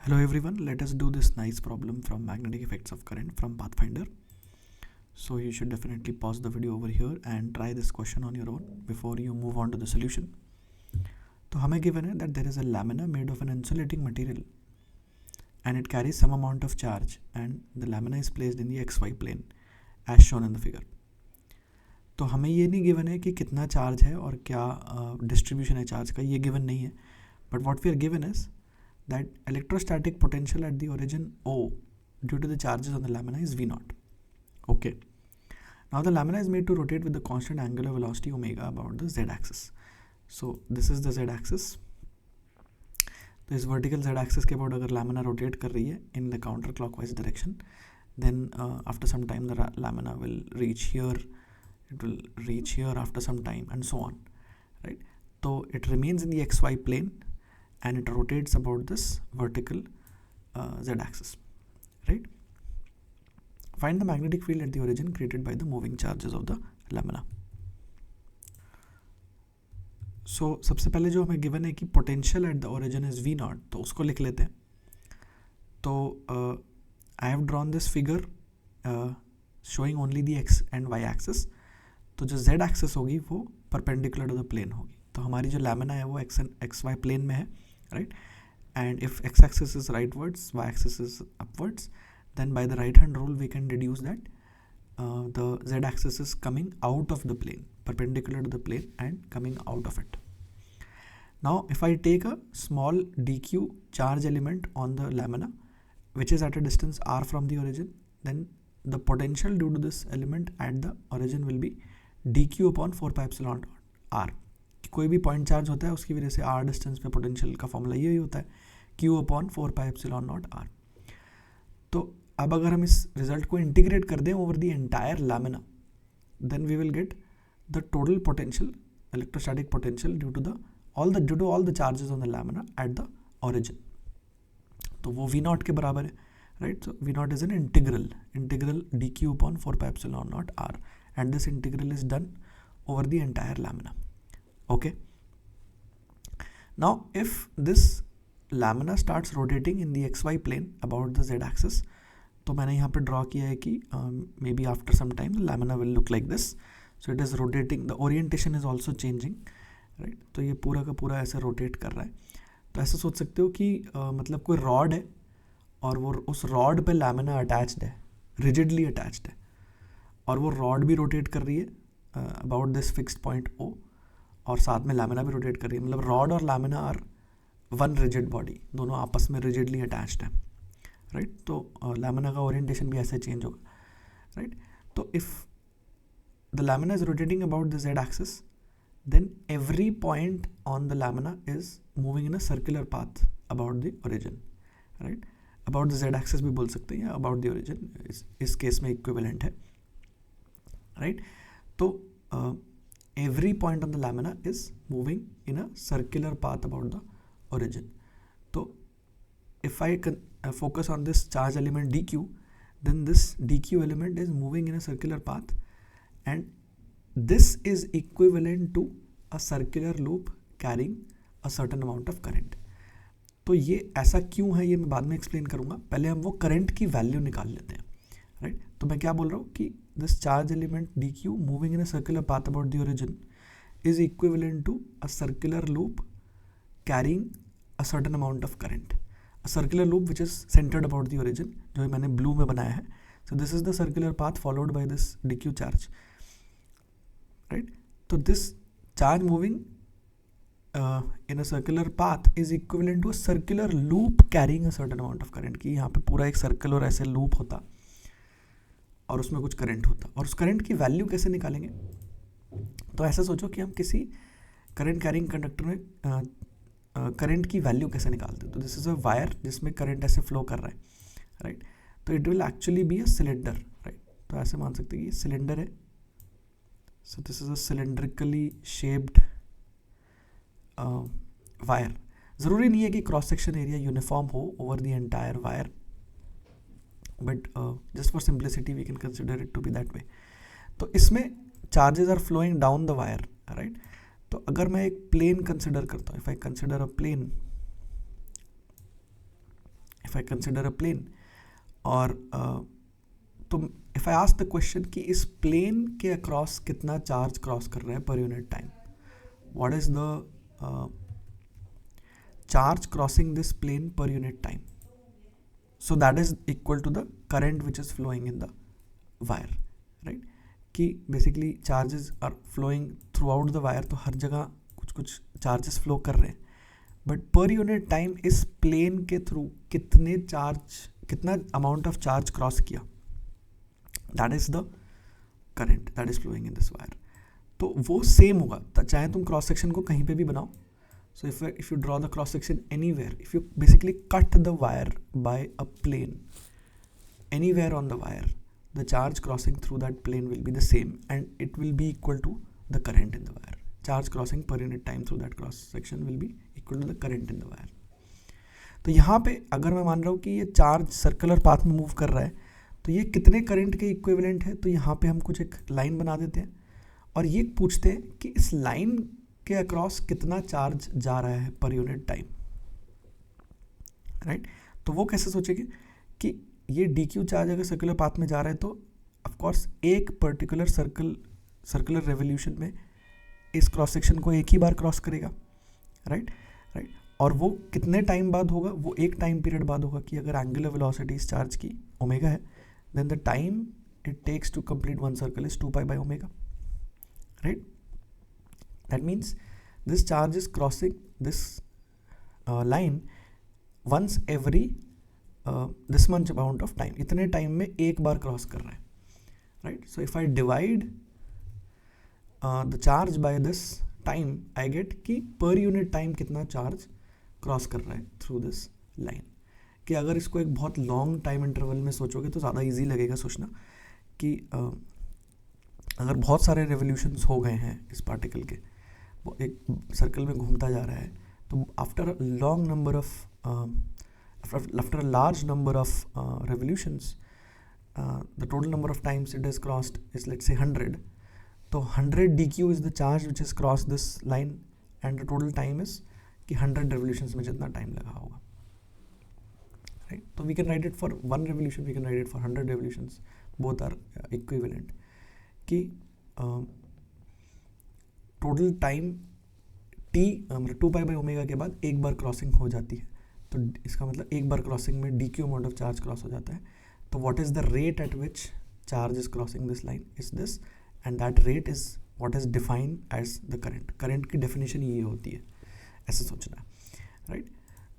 Hello everyone, let us do this nice problem from magnetic effects of current from Pathfinder. So you should definitely pause the video over here and try this question on your own before you move on to the solution. तो हमें given है that there is a lamina made of an insulating material and it carries some amount of charge and the lamina is placed in the xy plane as shown in the figure. तो हमें ये नहीं given है कि कितना charge है और क्या डिस्ट्रीब्यूशन है चार्ज का, ये given नहीं है. But what we are given is that electrostatic potential at the origin O due to the charges on the lamina is V0. Okay. Now the lamina is made to rotate with the constant angular velocity omega about the z-axis. So this is the z-axis. तो इस vertical z-axis के about अगर lamina rotate कर रही है in the counterclockwise direction, then after some time the lamina will reach here, it will reach here after some time and so on, right? So it remains in the xy plane and it rotates about this vertical z-axis, right? Find the magnetic field at the origin created by the moving charges of the lamina. So सबसे पहले जो हमें given है कि potential at the origin is V0, तो उसको लिख लेते हैं. तो I have drawn this figure showing only the x and y axis. तो जो z axis होगी वो perpendicular to the plane होगी. तो हमारी जो lamina है वो xy plane में है, right? And if x-axis is rightwards, y-axis is upwards, then by the right-hand rule we can deduce that the z-axis is coming out of the plane, perpendicular to the plane and coming out of it. Now if I take a small dq charge element on the lamina which is at a distance r from the origin, then the potential due to this element at the origin will be dq upon 4 pi epsilon r. कोई भी point charge होता है उसकी वजह से r distance पे potential का formula यही होता है q upon 4 pi epsilon naught r. तो अब अगर हम इस रिजल्ट को इंटीग्रेट कर दें over the entire lamina, then we will get the total potential, electrostatic potential due to all the charges on the lamina at the origin. तो वो v0 के बराबर है, right? So v0 is an integral dq upon 4 pi epsilon naught r and this integral is done over the entire lamina. Okay. Now if this lamina starts rotating in the xy plane about the z axis, तो मैंने यहाँ पे draw किया है कि maybe after some time the lamina will look like this. So it is rotating, the orientation is also changing, right? तो ये पूरा का पूरा ऐसे रोटेट कर रहा है. तो ऐसा सोच सकते हो कि मतलब कोई रॉड है और वो उस रॉड पे लैमिना अटैच्ड है, रिजिडली अटैच्ड है, और वो रॉड भी रोटेट कर रही है about this fixed point O, और साथ में लैमिना भी रोटेट कर रही है. मतलब रॉड और lamina are one rigid body, दोनों आपस में रिजिडली अटैच्ड है, राइट? तो लैमिना का ओरिएंटेशन भी ऐसे चेंज होगा, राइट? तो if the lamina is rotating about the z axis, then every point on the lamina is moving in a circular path about the origin, right? About the z axis भी बोल सकते हैं या about the origin, इस case में equivalent है, right? तो every point on the lamina is moving in a circular path about the origin. So if I focus on this charge element dq, then this dq element is moving in a circular path and this is equivalent to a circular loop carrying a certain amount of current. तो ये ऐसा क्यों है ये मैं बाद में explain करूँगा, पहले हम वो करंट की वैल्यू निकाल लेते हैं, राइट? तो मैं क्या बोल रहा हूँ कि this charge element dq moving in a circular path about the origin is equivalent to a circular loop carrying a certain amount of current. A circular loop which is centered about the origin, जो मैंने blue में बनाया है. So this is the circular path followed by this dq charge, right? So this charge moving in a circular path is equivalent to a circular loop carrying a certain amount of current. कि यहाँ पे पूरा एक circle और ऐसे loop होता और उसमें कुछ करंट होता, और उस करंट की वैल्यू कैसे निकालेंगे? तो ऐसा सोचो कि हम किसी करंट कैरिंग कंडक्टर में करंट की वैल्यू कैसे निकालते हैं. तो दिस इज़ अ वायर जिसमें करंट ऐसे फ्लो कर रहा है, राइट? तो it will actually be a cylinder, right? तो ऐसे मान सकते हैं कि ये सिलेंडर है. So this is a cylindrically shaped wire. ज़रूरी नहीं है कि क्रॉस सेक्शन एरिया यूनिफॉर्म हो over the entire wire, but just for simplicity we can consider it to be that way. तो इसमें charges are flowing down the wire, right? तो अगर मैं एक plane consider करता हूँ, if I consider a plane, if I consider a plane, और तो if I ask the question कि इस प्लेन के अक्रॉस कितना चार्ज क्रॉस कर रहा है per unit time, what is the charge crossing this plane per unit time, so that is equal to the current which is flowing in the wire, right? कि basically charges are flowing throughout the wire, तो हर जगह कुछ कुछ charges flow कर रहे हैं, but per unit time इस plane के through कितना amount of charge cross किया, that is the current that is flowing in this wire. तो वो same होगा, चाहे तुम cross section को कहीं पे भी बनाओ. So if you draw the cross section anywhere, if you basically cut the wire by a plane anywhere on the wire, the charge crossing through that plane will be the same and it will be equal to the current in the wire. Charge crossing per unit time through that cross section will be equal to the current in the wire. तो यहाँ पे अगर मैं मान रहा हूँ कि ये चार्ज सर्कुलर पाथ में मूव कर रहा है, तो ये कितने करंट के इक्विवेलेंट है, तो यहाँ पे हम कुछ एक लाइन बना देते हैं और ये पूछते हैं कि इस लाइन के अक्रॉस कितना चार्ज जा रहा है पर यूनिट टाइम, राइट? तो वो कैसे सोचेंगे कि ये डी क्यू चार्ज अगर सर्कुलर पाथ में जा रहा है तो ऑफकोर्स एक पर्टिकुलर सर्कुलर रेवोल्यूशन में इस क्रॉस सेक्शन को एक ही बार क्रॉस करेगा, राइट? और वो कितने टाइम बाद होगा, वो एक टाइम पीरियड बाद होगा कि अगर एंगुलर वेलोसिटी इस चार्ज की ओमेगा है, then the time it takes to complete one circle is 2 pi by omega, right? That means this charge is crossing this line once every this much amount of time. इतने time में एक बार cross कर रहा है, right? So if I divide the charge by this time, I get कि per unit time कितना charge cross कर रहा है through this line. कि अगर इसको एक बहुत लॉन्ग टाइम इंटरवल में सोचोगे तो ज़्यादा इजी लगेगा सोचना कि अगर बहुत सारे रेवोल्यूशंस हो गए हैं इस पार्टिकल के, एक सर्कल में घूमता जा रहा है, तो after a large number of revolutions the total number of times it is crossed is let's say 100, तो 100 dq is the charge which is cross this line and the total time is कि 100 revolutions में जितना time लगा होगा, right? तो we can write it for 1 revolution, we can write it for 100 revolutions, both are equivalent, कि total time T मतलब 2 pi by omega के बाद एक बार क्रॉसिंग हो जाती है, तो इसका मतलब एक बार क्रॉसिंग में D Q amount of charge cross हो जाता है. तो what is the rate at which charge is crossing this line is this, and that rate is what is defined as the current. Current की definition ये होती है, ऐसे सोचना है, राइट?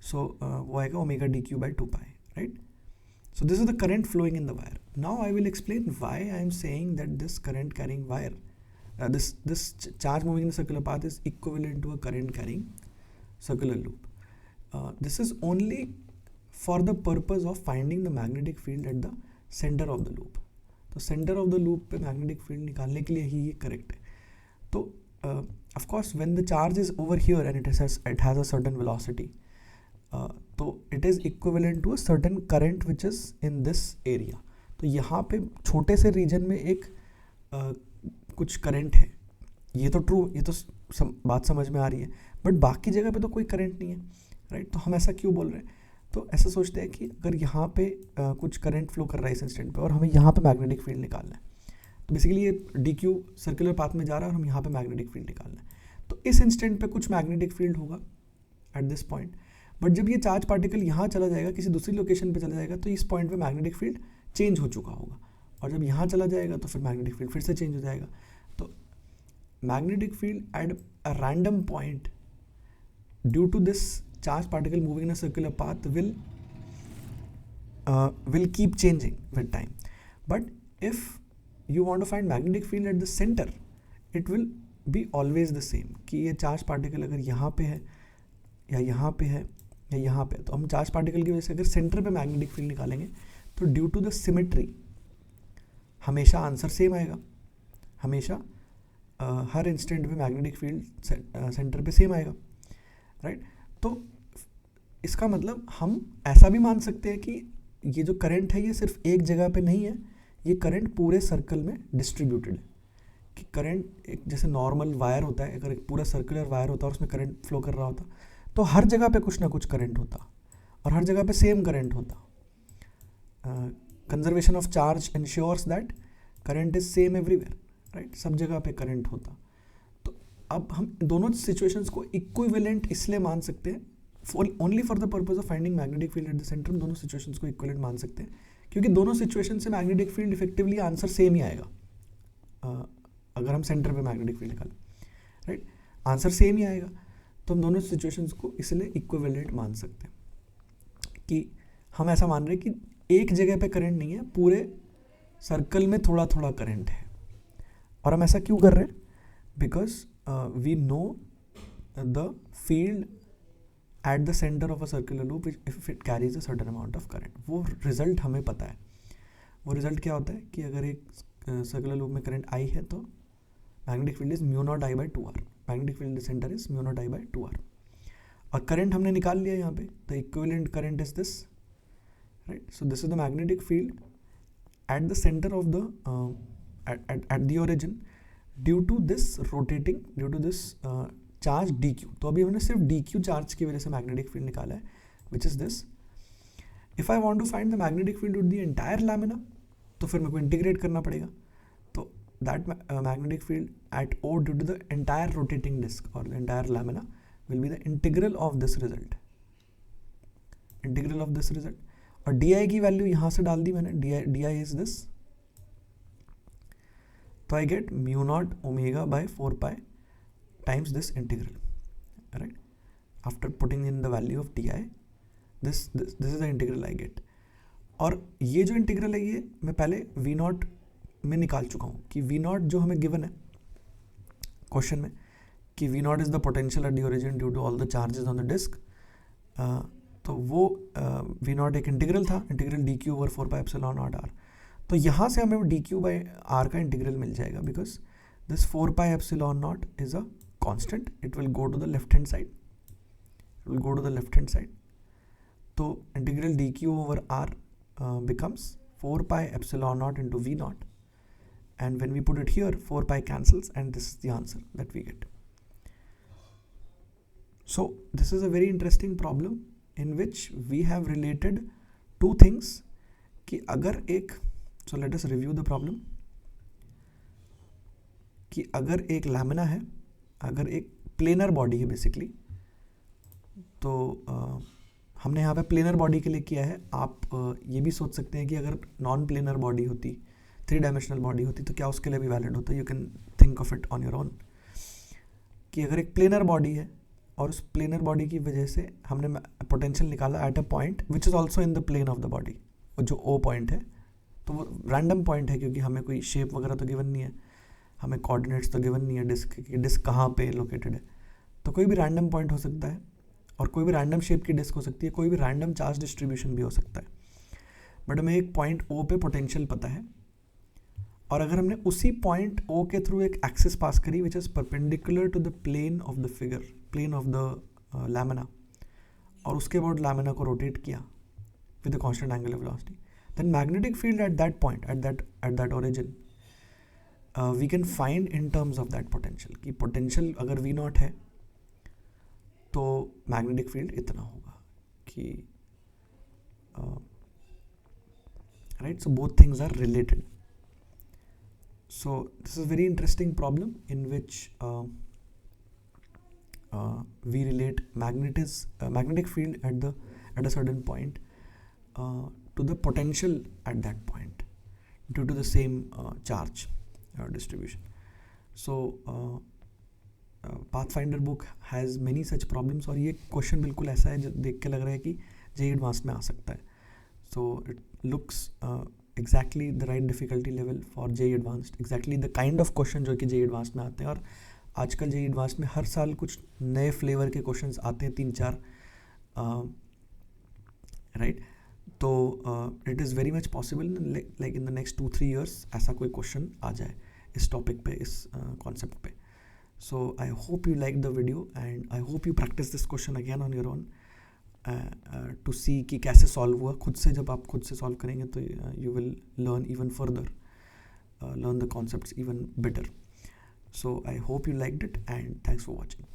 सो वो आएगा omega D q by 2 pi, right? So this is the current flowing in the wire. Now I will explain why I am saying that this current carrying wire, this charge moving in the circular path is equivalent to a current carrying circular loop. This is only for the purpose of finding the magnetic field at the center of the loop. तो center of the loop पे magnetic field निकालने के लिए ही ये correct है. तो of course when the charge is over here and it has a certain velocity, तो it is equivalent to a certain current which is in this area. तो यहाँ पे छोटे से रीजन में एक कुछ करंट है, ये तो ट्रू, ये तो बात समझ में आ रही है, बट बाकी जगह पे तो कोई करंट नहीं है, राइट? तो हम ऐसा क्यों बोल रहे हैं? तो ऐसा सोचते हैं कि अगर यहाँ पे कुछ करंट फ्लो कर रहा है इस इंस्टेंट पे और हमें यहाँ पे मैग्नेटिक फील्ड निकालना है, तो बेसिकली ये डी क्यू सर्कुलर पाथ में जा रहा है और हम यहाँ पे मैग्नेटिक फील्ड निकालना है, तो इस इंस्टेंट पे कुछ मैग्नेटिक फील्ड होगा एट दिस पॉइंट. बट जब ये चार्ज पार्टिकल यहाँ चला जाएगा, किसी दूसरी लोकेशन पे चला जाएगा, तो इस पॉइंट पे मैग्नेटिक फील्ड चेंज हो चुका होगा, और जब यहाँ चला जाएगा तो फिर मैग्नेटिक फील्ड फिर से चेंज हो जाएगा. तो magnetic field at a random point due to this charge particle moving in a circular path will keep changing with time. But if you want to find magnetic field at the center, it will be always the same. कि ये charge particle अगर यहाँ पे है या यहाँ पे है या यहाँ पे, तो हम चार्ज पार्टिकल की वजह से अगर सेंटर पे मैग्नेटिक फील्ड निकालेंगे तो ड्यू टू द सिमेट्री हमेशा आंसर सेम आएगा, हमेशा हर इंस्टेंट पे मैग्नेटिक फील्ड सेंटर पे सेम आएगा, राइट? तो इसका मतलब हम ऐसा भी मान सकते हैं कि ये जो करंट है ये सिर्फ एक जगह पे नहीं है, ये करंट पूरे सर्कल में डिस्ट्रीब्यूटेड है. कि करंट एक जैसे नॉर्मल वायर होता है, अगर एक पूरा सर्कुलर वायर होता है और उसमें करंट फ्लो कर रहा होता तो हर जगह पे कुछ ना कुछ करंट होता, और हर जगह पे सेम करंट होता. Conservation of charge ensures that current is same everywhere, right. सब जगह पे करंट होता. तो अब हम दोनों सिचुएशंस को इक्विवेलेंट इसलिए मान सकते हैं only for the purpose of finding magnetic field at the centre. दोनों सिचुएशंस को इक्विवेलेंट मान सकते हैं क्योंकि दोनों सिचुएशन से magnetic field effectively answer same ही आएगा. अगर हम सेंटर पे मैग्नेटिक फील्ड निकालें, राइट, आंसर सेम ही आएगा. तो हम दोनों सिचुएशंस को इसलिए इक्विवेलेंट मान सकते हैं कि हम ऐसा मान रहे हैं कि एक जगह पे करंट नहीं है, पूरे सर्कल में थोड़ा थोड़ा करंट है. और हम ऐसा क्यों कर रहे हैं? Because we know the field at the centre of a circular loop if it carries a certain amount of current. वो रिजल्ट हमें पता है. वो रिजल्ट क्या होता है कि अगर एक सर्कुलर लूप में करंट आई है तो magnetic field is mu not I by 2r. Magnetic field the centre is mu not I by 2r. और करंट हमने निकाल लिया यहाँ पे. The equivalent current is this, right. So this is the magnetic field at the centre of the at the origin due to this charge dq. तो अभी हमने सिर्फ dq चार्ज की वजह से मैग्नेटिक फील्ड निकाला है, which is this. If I want to find the magnetic field with the entire lamina, तो फिर मेरे को इंटीग्रेट करना पड़ेगा. तो that magnetic field at O due to the entire rotating disc और the entire lamina will be the integral of this result. Integral of this result. और D की वैल्यू यहाँ से डाल दी मैंने. D I is this. तो I get mu naught omega by 4 pi times this integral, right. After putting in the value of ti, this is the integral I get. और ये जो इंटीग्रल है ये मैं पहले v नॉट में निकाल चुका हूँ कि v नॉट जो हमें गिवन है क्वेश्चन में कि v naught is the potential at the origin due to all the charges on the disc. तो वो v नॉट एक इंटीग्रल था, integral d q over 4 pi epsilon naught r. तो यहाँ से हमें डी क्यू बाई आर का integral मिल जाएगा because this 4 pi epsilon naught is a constant. It will go to the left hand side. So integral dq over r becomes 4 pi epsilon naught into v naught, and when we put it here 4 pi cancels and this is the answer that we get. So this is a very interesting problem in which we have related two things कि अगर एक, so let us review the problem, कि अगर एक lamina है, अगर एक planar body है बेसिकली, तो हमने यहाँ पे प्लेनर बॉडी के लिए किया है. आप ये भी सोच सकते हैं कि अगर नॉन प्लेनर बॉडी होती, 3 डायमेंशनल बॉडी होती, तो क्या उसके लिए भी वैलिड होता है. You can think of it on your own कि अगर एक प्लेनर बॉडी है और उस प्लेनर बॉडी की वजह से हमने पोटेंशियल निकाला at a point which is also in the plane of the body, जो ओ पॉइंट है, तो वो रैंडम पॉइंट है क्योंकि हमें कोई शेप वगैरह तो गिवन नहीं है, हमें कोऑर्डिनेट्स तो गिवन नहीं है डिस्क की, डिस्क कहाँ पे लोकेटेड है. तो कोई भी रैंडम पॉइंट हो सकता है और कोई भी रैंडम शेप की डिस्क हो सकती है, कोई भी रैंडम चार्ज डिस्ट्रीब्यूशन भी हो सकता है. बट हमें एक पॉइंट ओ पे पोटेंशियल पता है और अगर हमने उसी पॉइंट ओ के थ्रू एक एक्सिस पास करी which is perpendicular to the plane of the figure, plane of the lamina, और उसके बाद लैमिना को रोटेट किया with the constant angular velocity, then magnetic field at that point, at that origin, we can find in terms of that potential कि potential अगर V naught है तो magnetic field इतना होगा कि right. So both things are related. So this is very interesting problem in which we relate magnetic field at a certain point to the potential at that point due to the same charge distribution. So Pathfinder book has many such problems और ये question बिल्कुल ऐसा है जो देख के लग रहा है कि JEE Advanced में आ सकता है. So it looks exactly the right difficulty level for JEE Advanced, exactly the kind of question जो कि JEE Advanced में आते हैं. और आजकल JEE Advanced में हर साल कुछ नए फ्लेवर के क्वेश्चंस आते हैं, 3-4, राइट. तो it is very much possible like in the next 2-3 years ऐसा कोई क्वेश्चन आ जाए इस टॉपिक पे, इस कॉन्सेप्ट पे. So I hope you like the video and I hope you practice this question again on your own to see कि कैसे solve हुआ खुद से. जब आप खुद से सॉल्व करेंगे तो you will learn even further, learn the concepts even better. So I hope you liked it and thanks for watching.